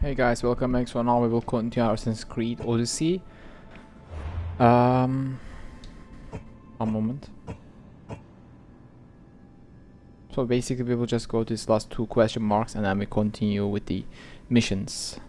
Hey guys, welcome back. So now we will continue Assassin's Creed Odyssey. One moment. So basically we will just go to these last two question marks and then we continue with the missions.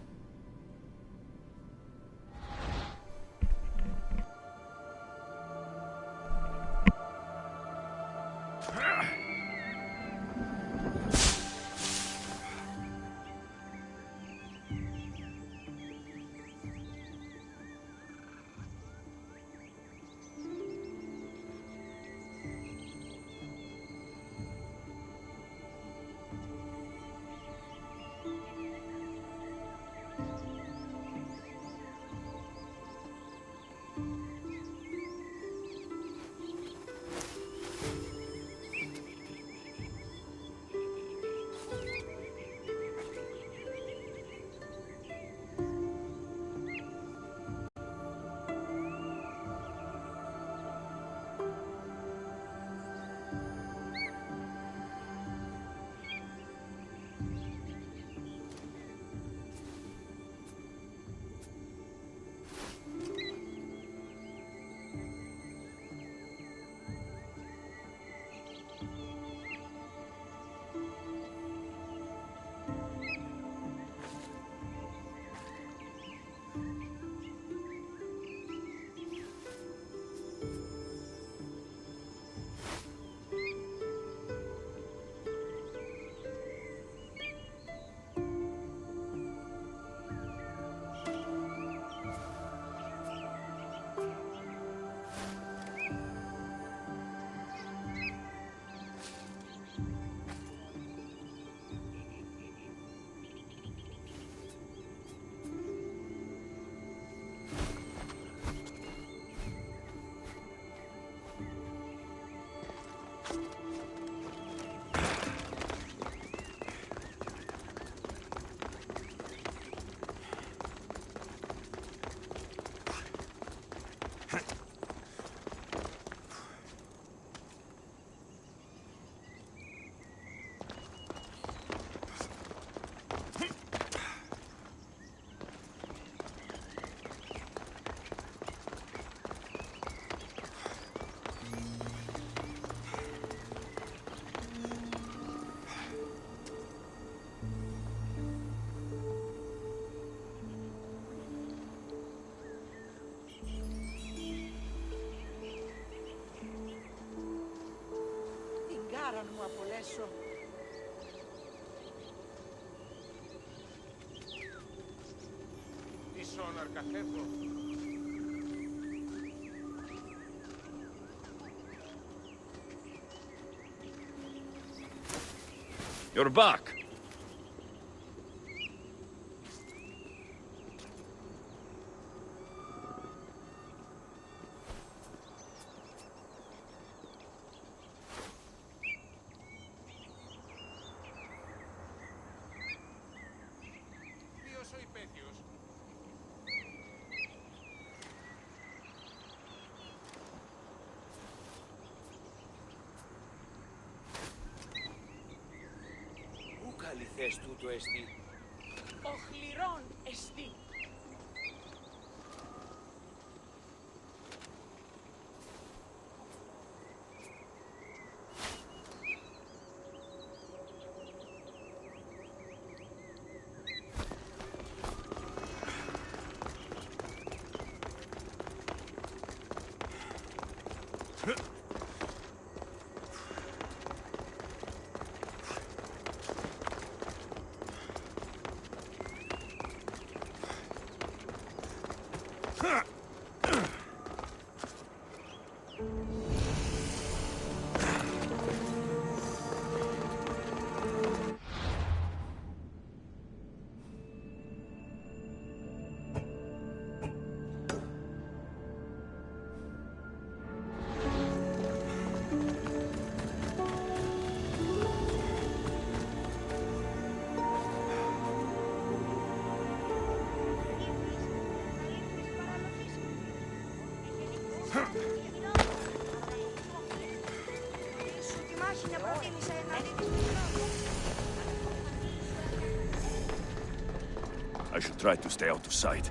Να μου απολέσω. Τι σώναρ καθέτω. You're back. Ποιος ο υπέτειος. Πού καλυθές τούτο εστί. Ο χληρών εστί. I should try to stay out of sight.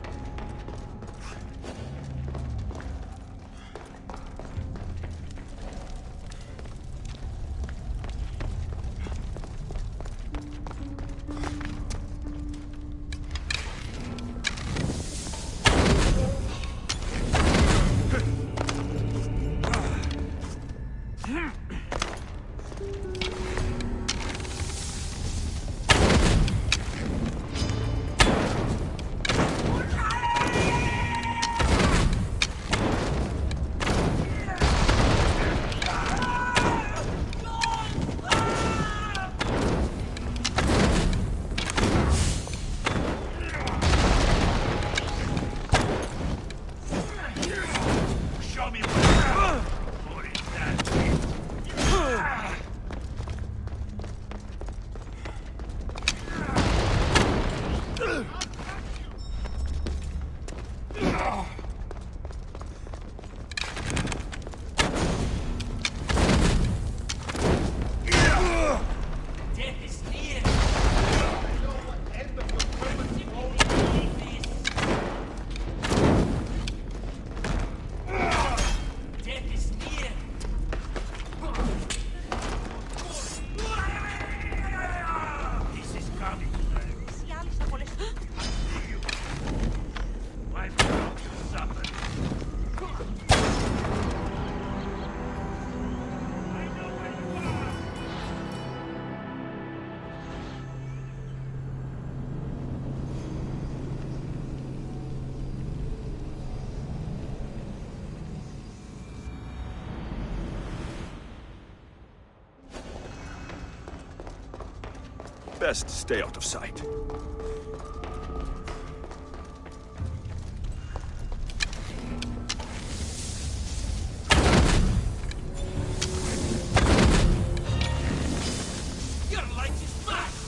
Best stay out of sight. Your light is back!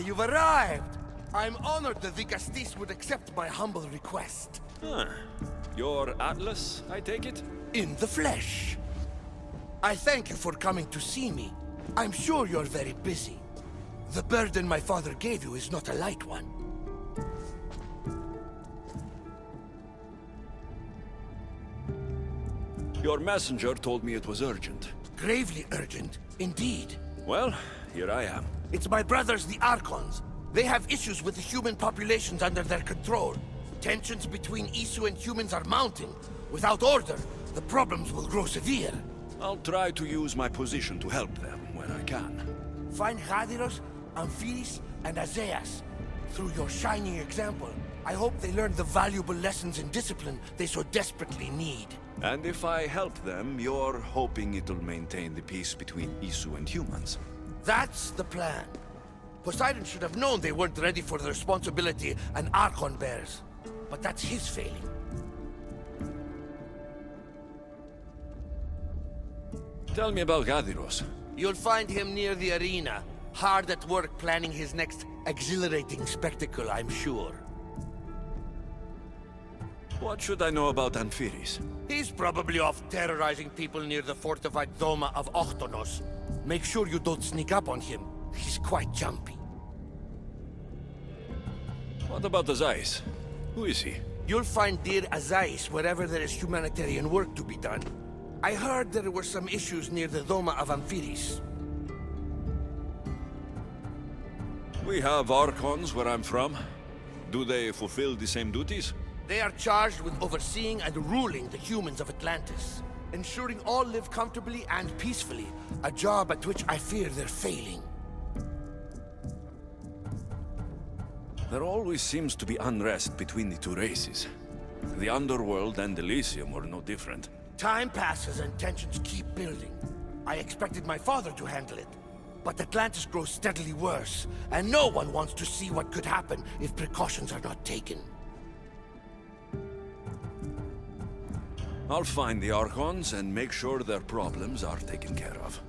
you've arrived! I'm honored that the Gastis would accept my humble request. Huh. You're Atlas, I take it? In the flesh. I thank you for coming to see me. I'm sure you're very busy. The burden my father gave you is not a light one. Your messenger told me it was urgent. Gravely urgent, indeed. Well, here I am. It's my brothers, the Archons. They have issues with the human populations under their control. Tensions between Isu and humans are mounting. Without order, the problems will grow severe. I'll try to use my position to help them when I can. Find Hadiros, Amphiris, and Azeas. Through your shining example, I hope they learn the valuable lessons in discipline they so desperately need. And if I help them, you're hoping it'll maintain the peace between Isu and humans. That's the plan. Poseidon should have known they weren't ready for the responsibility an Archon bears. But that's his failing. Tell me about Gadiros. You'll find him near the arena, hard at work planning his next exhilarating spectacle, I'm sure. What should I know about Amphiris? He's probably off terrorizing people near the fortified Doma of Ochtonos. Make sure you don't sneak up on him. He's quite jumpy. What about Azais? Who is he? You'll find dear Azais wherever there is humanitarian work to be done. I heard there were some issues near the Doma of Amphiris. We have Archons where I'm from. Do they fulfill the same duties? They are charged with overseeing and ruling the humans of Atlantis. Ensuring all live comfortably and peacefully. A job at which I fear they're failing. There always seems to be unrest between the two races. The Underworld and Elysium were no different. Time passes and tensions keep building. I expected my father to handle it. But Atlantis grows steadily worse, and no one wants to see what could happen if precautions are not taken. I'll find the Archons and make sure their problems are taken care of.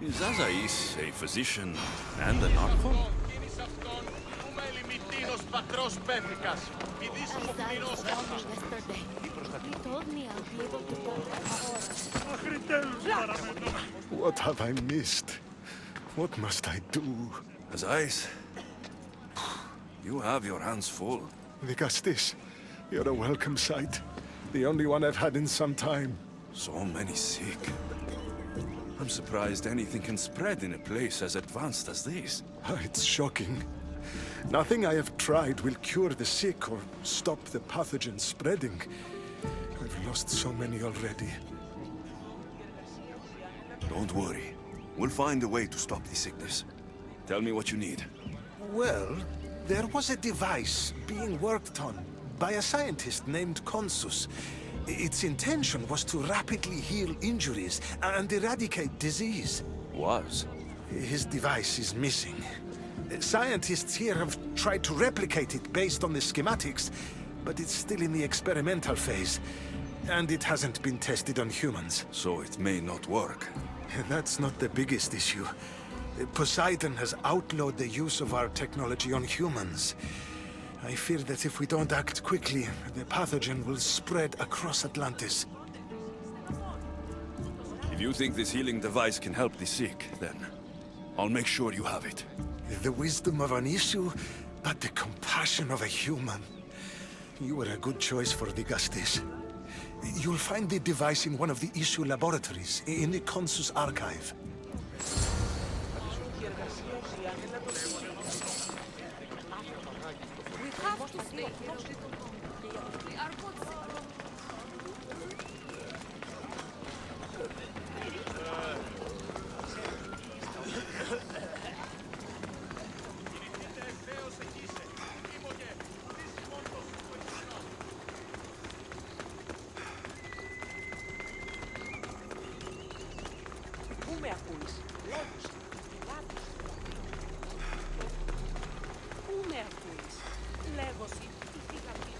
Is Azais a physician and an Archon? He told me I'll be able to go. What have I missed? What must I do? Azais, you have your hands full. Vigastis, you're a welcome sight. The only one I've had in some time. So many sick. I'm surprised anything can spread in a place as advanced as this. It's shocking. Nothing I have tried will cure the sick or stop the pathogen spreading. I've lost so many already. Don't worry. We'll find a way to stop the sickness. Tell me what you need. Well, there was a device being worked on by a scientist named Consus. Its intention was to rapidly heal injuries and eradicate disease. Was? His device is missing. Scientists here have tried to replicate it based on the schematics, but it's still in the experimental phase. And it hasn't been tested on humans. So it may not work. That's not the biggest issue. Poseidon has outlawed the use of our technology on humans. I fear that if we don't act quickly, the pathogen will spread across Atlantis. If you think this healing device can help the sick, then I'll make sure you have it. The wisdom of an issue, but the compassion of a human. You were a good choice for Digastes. You'll find the device in one of the issue laboratories, in the Consus archive. We have to stay here. We are good. Πού με ακούεις, λόγους, λάθος. Πού με ακούεις, λέγωση, τι θυγαπή.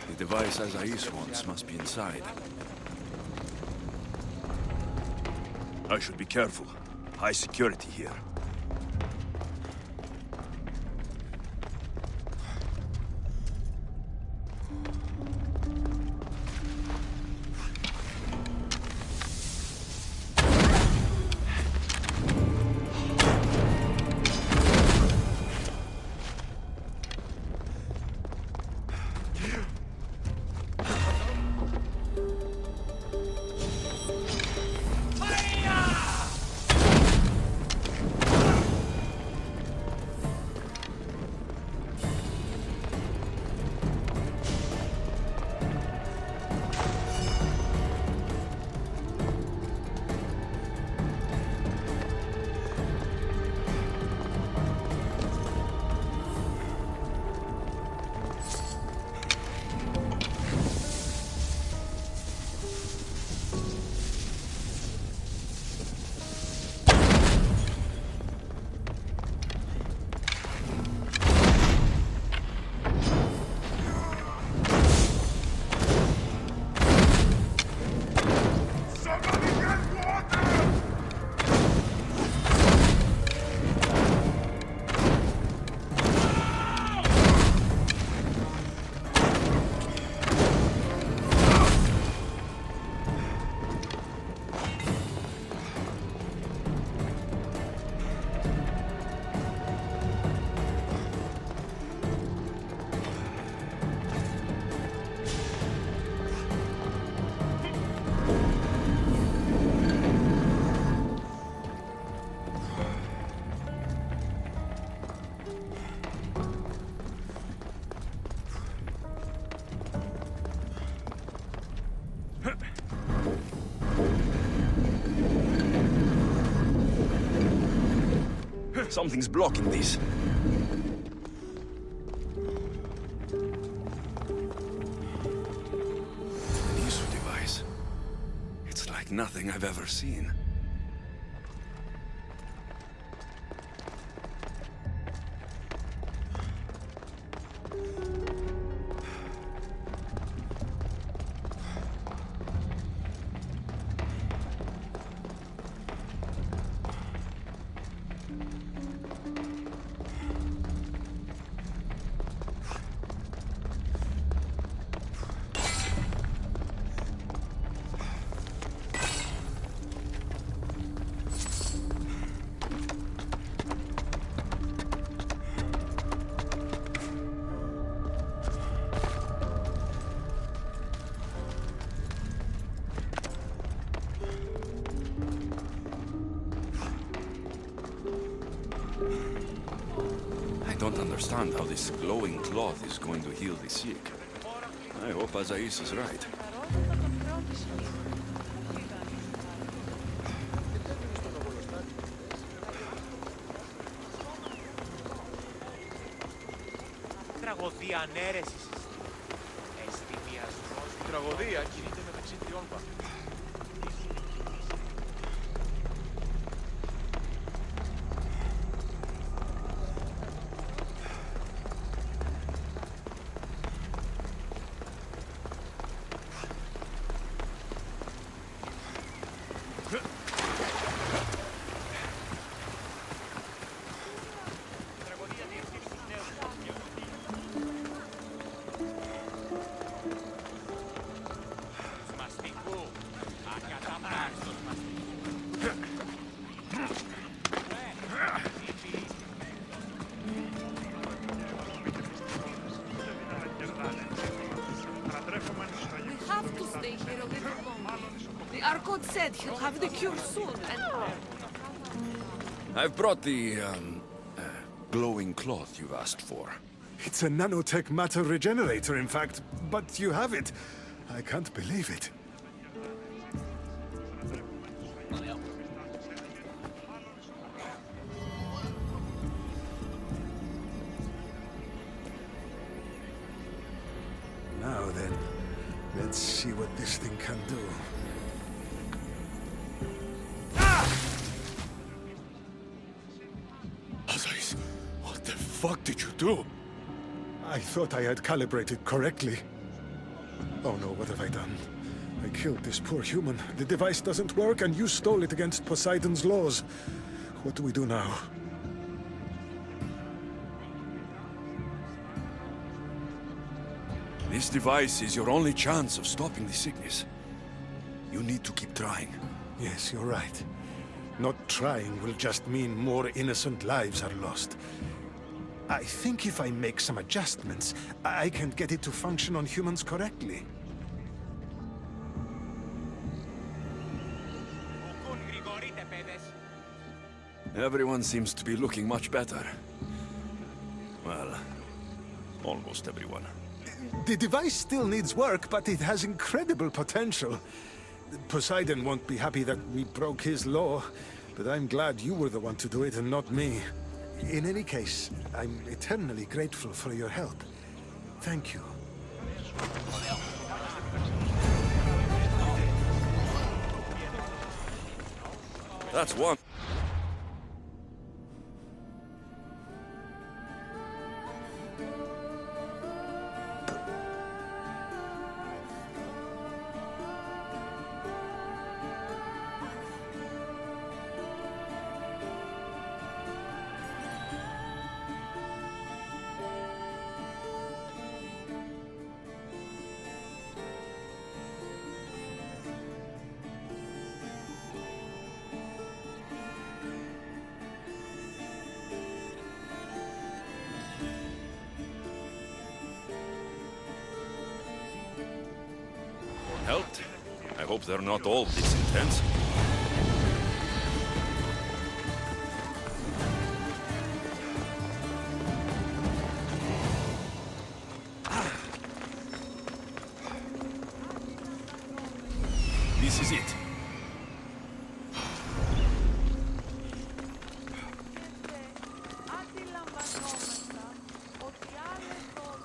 The device Azais wants must be inside. I should be careful. High security here. Something's blocking this. An issue device. It's like nothing I've ever seen. I don't understand how this glowing cloth is going to heal the sick. I hope Azais is right. Τραγωδία ανέρεσης. Εστιμιασμός. Η τραγωδία κινείται μεταξύ τριών βαθμών. Said he'll have the cure soon, and I've brought the, glowing cloth you've asked for. It's a nanotech matter regenerator, in fact, but you have it. I can't believe it. Now then, let's see what this thing can do. Azais, what the fuck did you do? I thought I had calibrated correctly. Oh no, what have I done? I killed this poor human. The device doesn't work, and you stole it against Poseidon's laws. What do we do now? This device is your only chance of stopping the sickness. You need to keep trying. Yes, you're right. Not trying will just mean more innocent lives are lost. I think if I make some adjustments, I can get it to function on humans correctly. Everyone seems to be looking much better. Well, almost everyone. The device still needs work, but it has incredible potential. Poseidon won't be happy that we broke his law, but I'm glad you were the one to do it and not me. In any case, I'm eternally grateful for your help. Thank you. That's one. Helped? I hope they're not all this intense. This is it. αντιλαμβανόμαστε ότι άλλες 12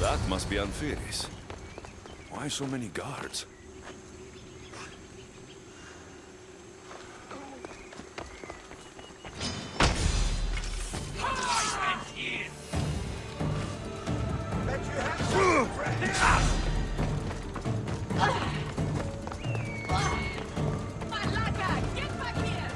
That must be Anfiris. Why so many guards? Μαλάκα, get back here!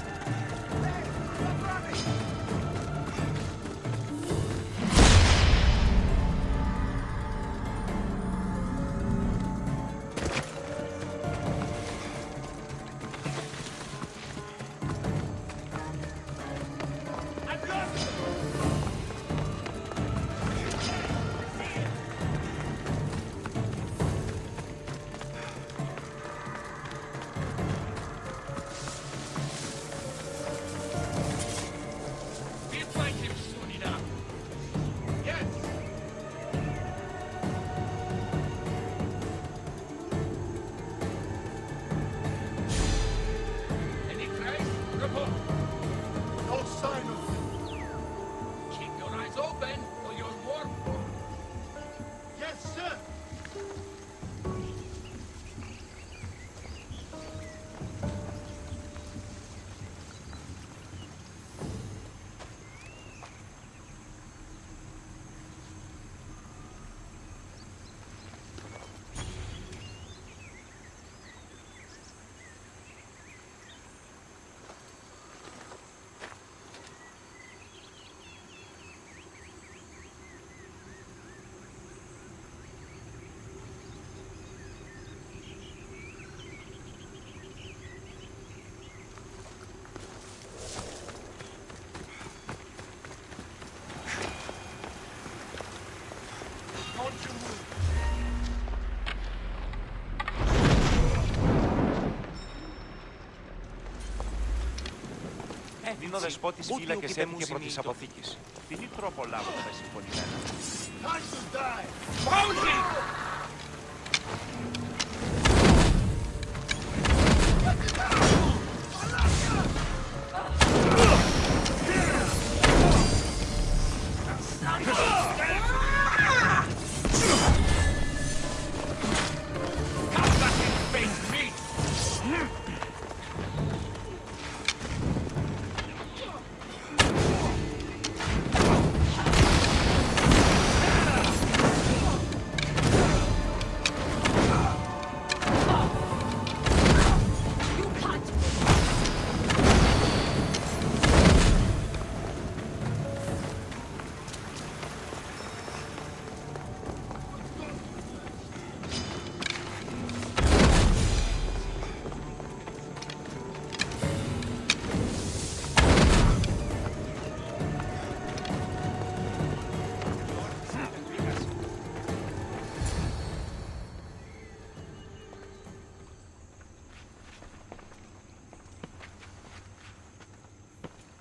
Δίνω δεσπότης φύλακες έμου και πρώτης αποθήκης. Τι τρόπο λάβω τα συμφωνημένα.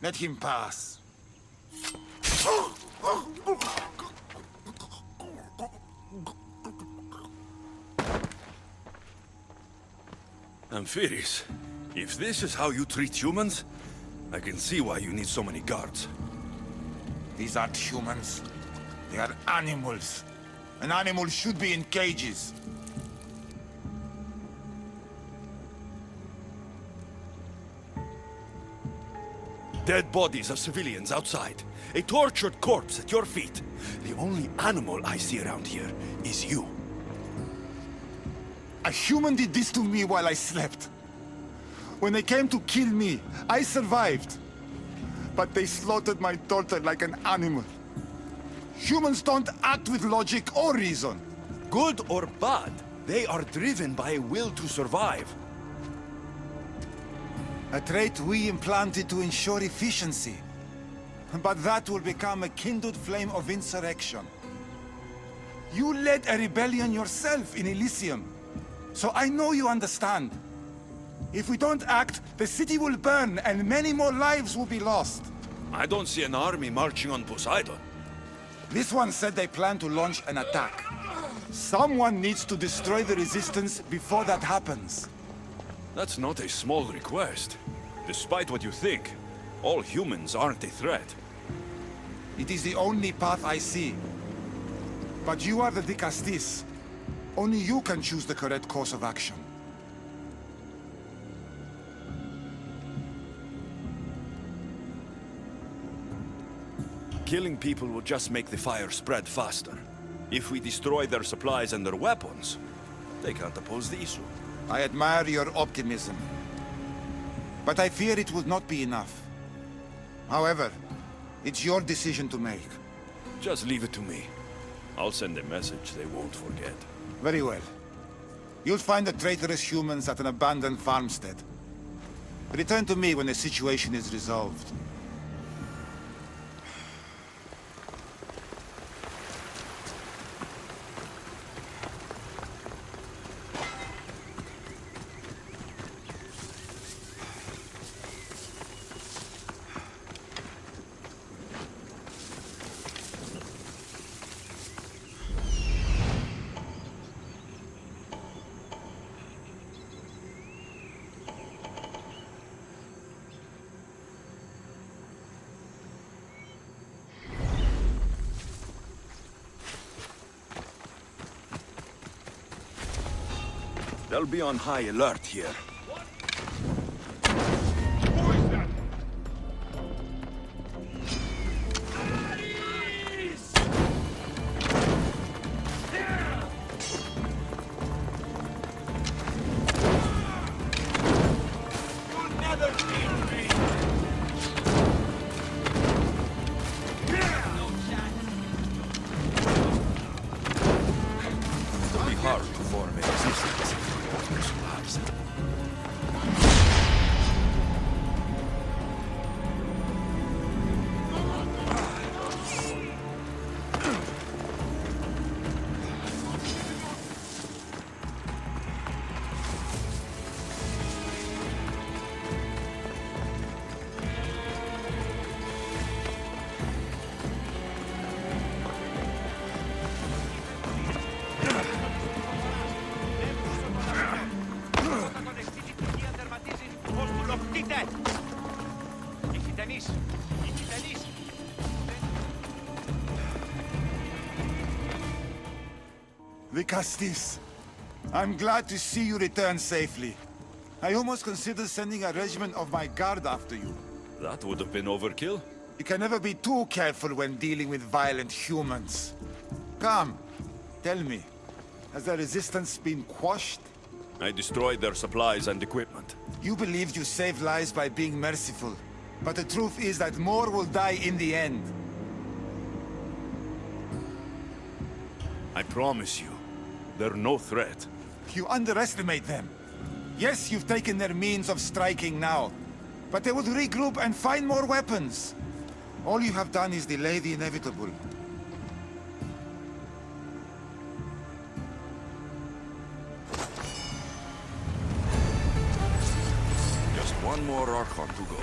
Let him pass. Amphiris, if this is how you treat humans, I can see why you need so many guards. These aren't humans. They are animals. An animal should be in cages. Dead bodies of civilians outside. A tortured corpse at your feet. The only animal I see around here is you. A human did this to me while I slept. When they came to kill me, I survived. But they slaughtered my daughter like an animal. Humans don't act with logic or reason. Good or bad, they are driven by a will to survive. A trait we implanted to ensure efficiency. But that will become a kindled flame of insurrection. You led a rebellion yourself in Elysium. So I know you understand. If we don't act, the city will burn and many more lives will be lost. I don't see an army marching on Poseidon. This one said they plan to launch an attack. Someone needs to destroy the resistance before that happens. That's not a small request. Despite what you think, all humans aren't a threat. It is the only path I see. But you are the Dicastis. Only you can choose the correct course of action. Killing people will just make the fire spread faster. If we destroy their supplies and their weapons, they can't oppose the issue. I admire your optimism. But I fear it will not be enough. However, it's your decision to make. Just leave it to me. I'll send a message they won't forget. Very well. You'll find the traitorous humans at an abandoned farmstead. Return to me when the situation is resolved. They'll be on high alert here. It'll be hard to form a resistance if the Orcs collapse. Vicastis, I'm glad to see you return safely. I almost considered sending a regiment of my guard after you. That would have been overkill. You can never be too careful when dealing with violent humans. Come, tell me, has the resistance been quashed? I destroyed their supplies and equipment. You believed you saved lives by being merciful, but the truth is that more will die in the end. I promise you, they're no threat. You underestimate them. Yes, you've taken their means of striking now, but they will regroup and find more weapons. All you have done is delay the inevitable. Just one more Archon to go.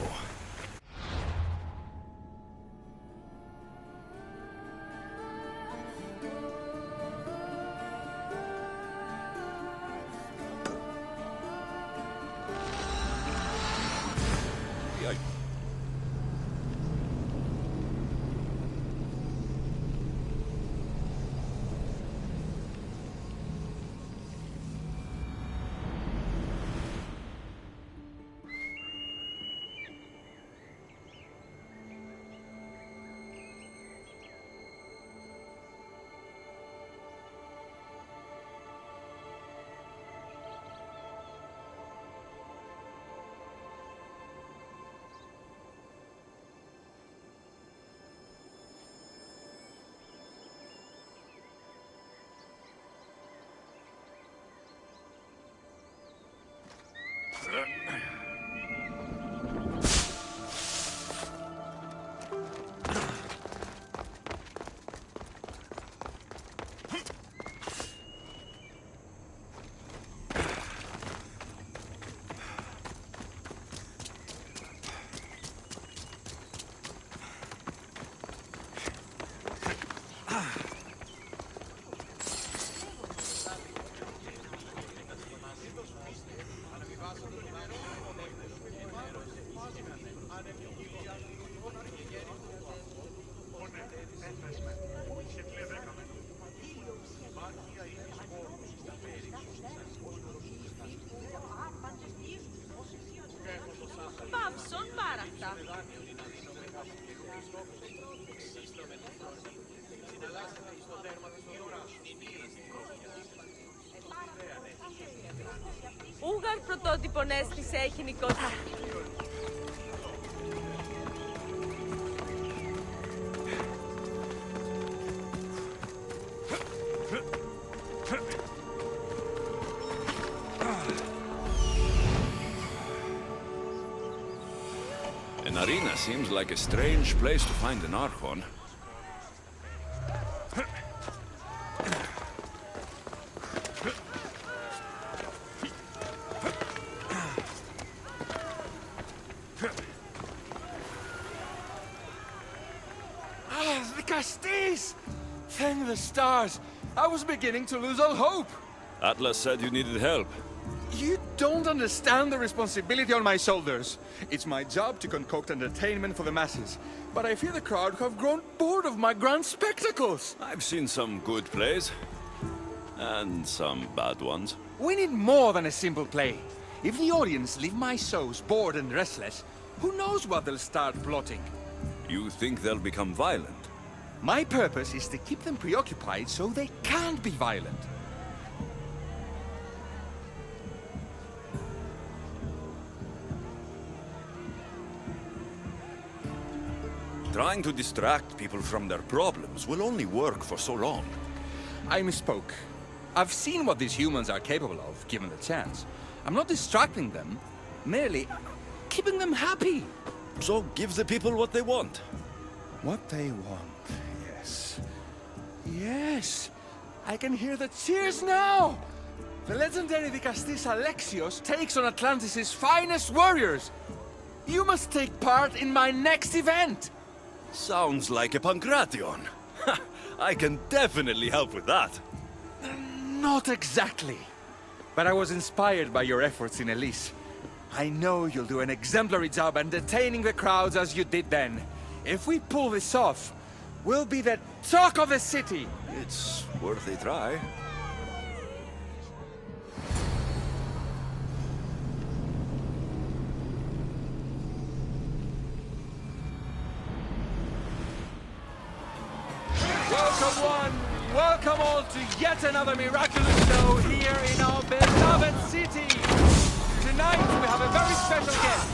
Παύσον πάραχτα. Ούγαρ πρωτότυπον έστησε έχει νικότητα. An arena seems like a strange place to find an Archon. Vicastis! Thank the stars! I was beginning to lose all hope! Atlas said you needed help. You don't understand the responsibility on my shoulders. It's my job to concoct entertainment for the masses. But I fear the crowd have grown bored of my grand spectacles. I've seen some good plays. And some bad ones. We need more than a simple play. If the audience leave my shows bored and restless, who knows what they'll start plotting? You think they'll become violent? My purpose is to keep them preoccupied so they can't be violent. Trying to distract people from their problems will only work for so long. I misspoke. I've seen what these humans are capable of, given the chance. I'm not distracting them, merely keeping them happy. So give the people what they want. What they want, yes. Yes! I can hear the cheers now! The legendary Vicastis Alexios takes on Atlantis' finest warriors! You must take part in my next event! Sounds like a Pancration. I can definitely help with that. Not exactly. But I was inspired by your efforts in Elise. I know you'll do an exemplary job entertaining the crowds as you did then. If we pull this off, we'll be the talk of the city. It's worth a try. Welcome one, welcome all to yet another miraculous show here in our beloved city. Tonight we have a very special guest.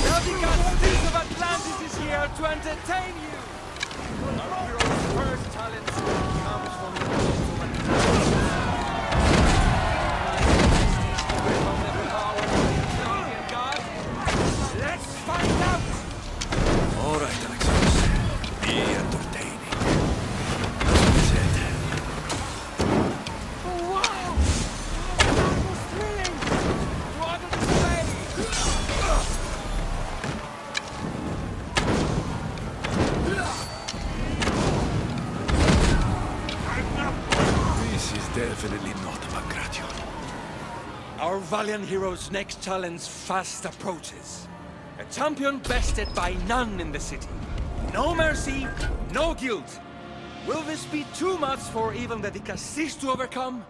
The Castis of Atlantis is here to entertain you. Our hero's first talent comes from the world of Atlantis. From the power of the Atlantean god. Let's find out! All right, Alexios. Be entertaining. That's what he said. Wow! That was thrilling! What a display! This is definitely not a Bagration. Our valiant hero's next challenge fast approaches. A champion bested by none in the city. No mercy, no guilt. Will this be too much for even the Castis to overcome?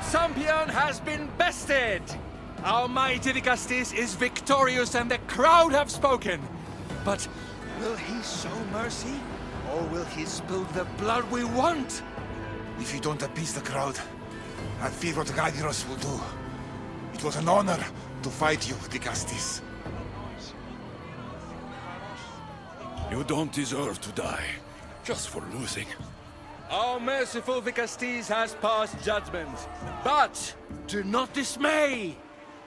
Champion has been bested! Our mighty Castis is victorious and the crowd have spoken. But will he show mercy? Or will he spill the blood we want? If you don't appease the crowd, I fear what Gyros will do. It was an honor to fight you, Castis. You don't deserve to die, just for losing. Our merciful Castis has passed judgment. But do not dismay!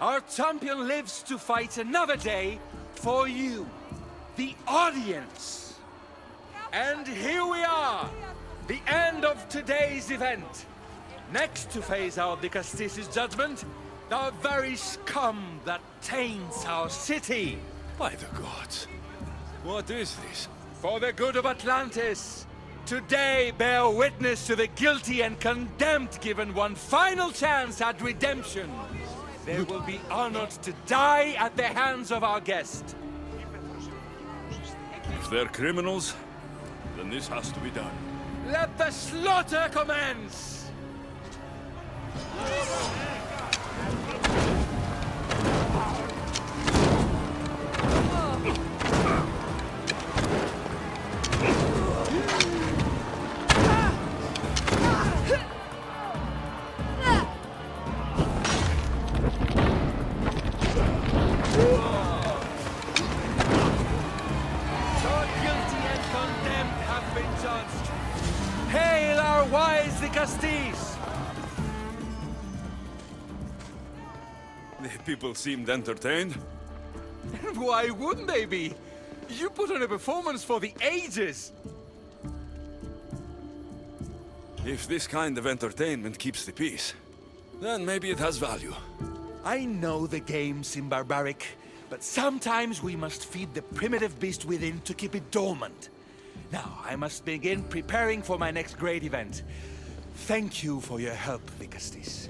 Our champion lives to fight another day for you, the audience. And here we are, the end of today's event. Next to face out the Castis' judgment, the very scum that taints our city. By the gods. What is this? For the good of Atlantis, today bear witness to the guilty and condemned given one final chance at redemption. They will be honored to die at the hands of our guest. If they're criminals, then this has to be done. Let the slaughter commence! Hail our wise Castis! The people seemed entertained. Why wouldn't they be? You put on a performance for the ages! If this kind of entertainment keeps the peace, then maybe it has value. I know the game seem barbaric, but sometimes we must feed the primitive beast within to keep it dormant. Now, I must begin preparing for my next great event. Thank you for your help, Castis.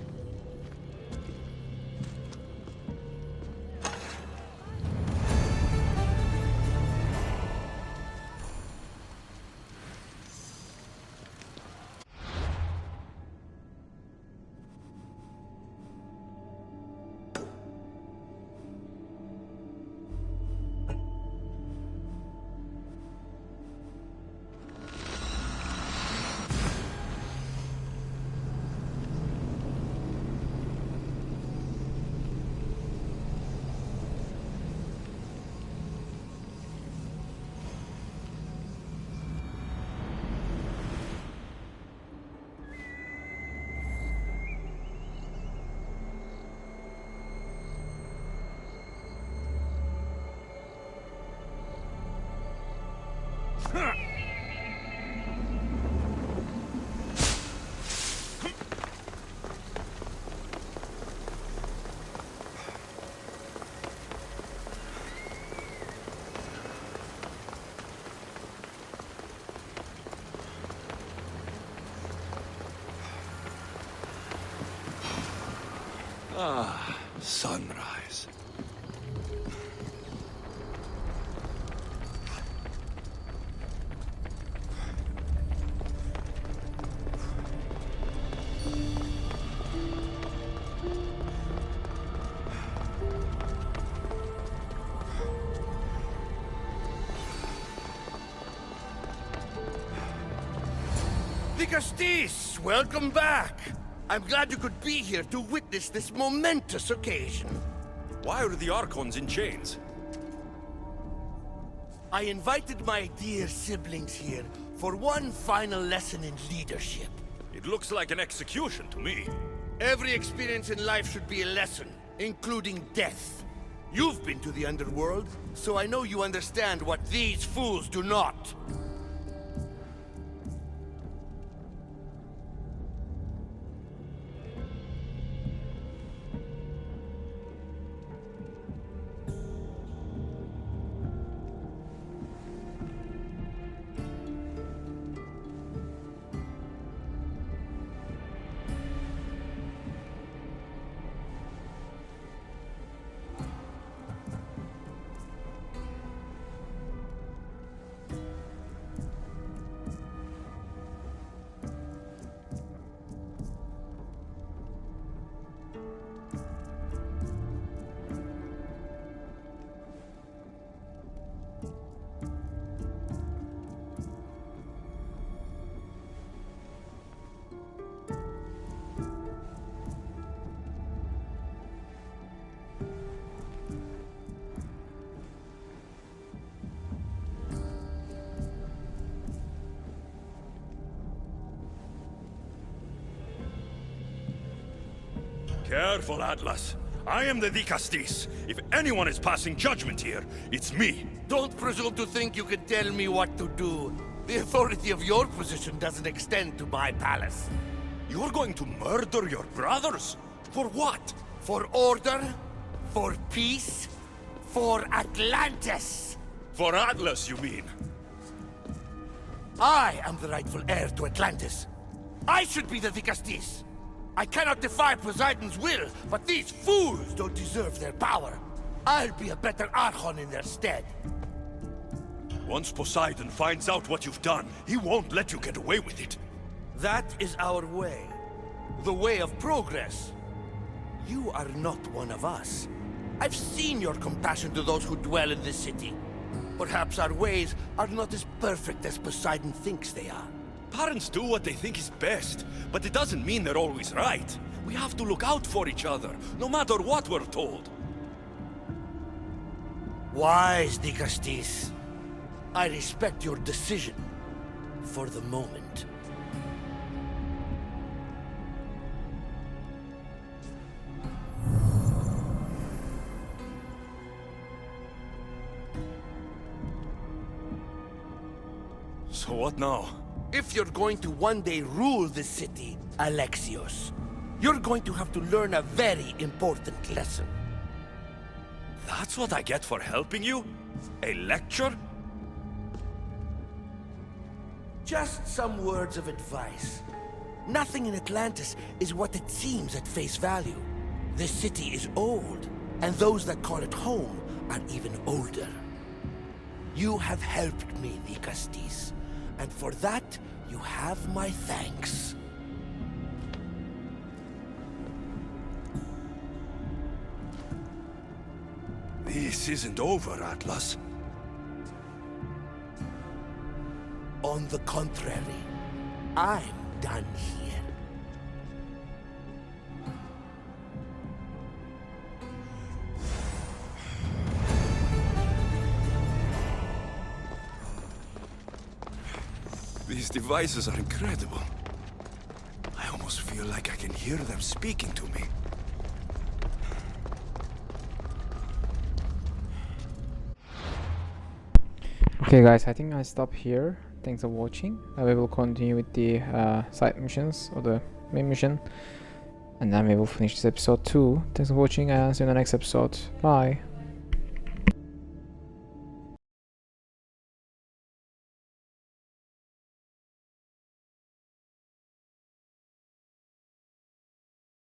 Ah, sunrise. Castis, welcome back. I'm glad you could be here to witness this momentous occasion. Why are the Archons in chains? I invited my dear siblings here for one final lesson in leadership. It looks like an execution to me. Every experience in life should be a lesson, including death. You've been to the underworld, so I know you understand what these fools do not. Careful, Atlas. I am the Dicastis. If anyone is passing judgment here, it's me. Don't presume to think you can tell me what to do. The authority of your position doesn't extend to my palace. You're going to murder your brothers? For what? For order, for peace, for Atlantis. For Atlas, you mean? I am the rightful heir to Atlantis. I should be the Dicastis. I cannot defy Poseidon's will, but these fools don't deserve their power. I'll be a better Archon in their stead. Once Poseidon finds out what you've done, he won't let you get away with it. That is our way. The way of progress. You are not one of us. I've seen your compassion to those who dwell in this city. Perhaps our ways are not as perfect as Poseidon thinks they are. Parents do what they think is best, but it doesn't mean they're always right. We have to look out for each other, no matter what we're told. Wise, Dicastis. I respect your decision. For the moment. So what now? If you're going to one day rule this city, Alexios, you're going to have to learn a very important lesson. That's what I get for helping you? A lecture? Just some words of advice. Nothing in Atlantis is what it seems at face value. This city is old, and those that call it home are even older. You have helped me, Dicastis, and for that, you have my thanks. This isn't over, Atlas. On the contrary, I'm done here. These devices are incredible. I almost feel like I can hear them speaking to me. Okay guys, I think I stop here. Thanks for watching. We will continue with the side missions or the main mission, and then we will finish this episode too. Thanks for watching and see you in the next episode. Bye.